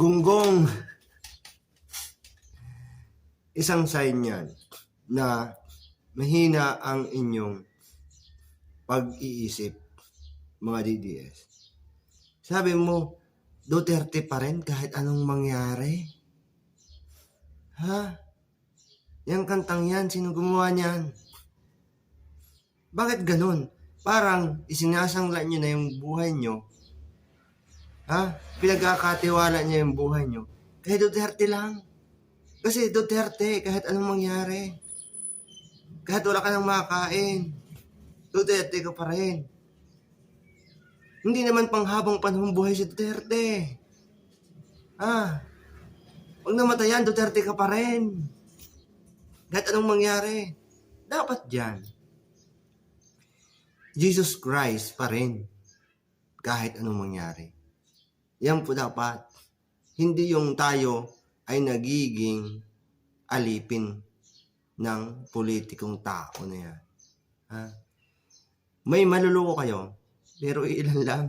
gonggong. Isang sign yan na mahina ang inyong pag-iisip, mga DDS. Sabi mo, Duterte pa rin kahit anong mangyari? Ha? Yang kantang yan, sino gumawa niyan? Bakit ganun? Parang isinasangla nyo na yung buhay nyo. Ha? Pinagkakatiwala niya yung buhay nyo. Kaya Duterte lang. Kasi Duterte, kahit anong mangyari. Kahit wala ka nang makain, Duterte ka pa rin. Hindi naman panghabang panahong buhay si Duterte. Pag namatayan, Duterte ka pa rin. Kahit anong mangyari. Dapat dyan. Jesus Christ pa rin. Kahit anong mangyari. Yan po dapat. Hindi yung tayo ay nagiging alipin ng politikong tao na yan. May maluloko kayo, pero ilan lang.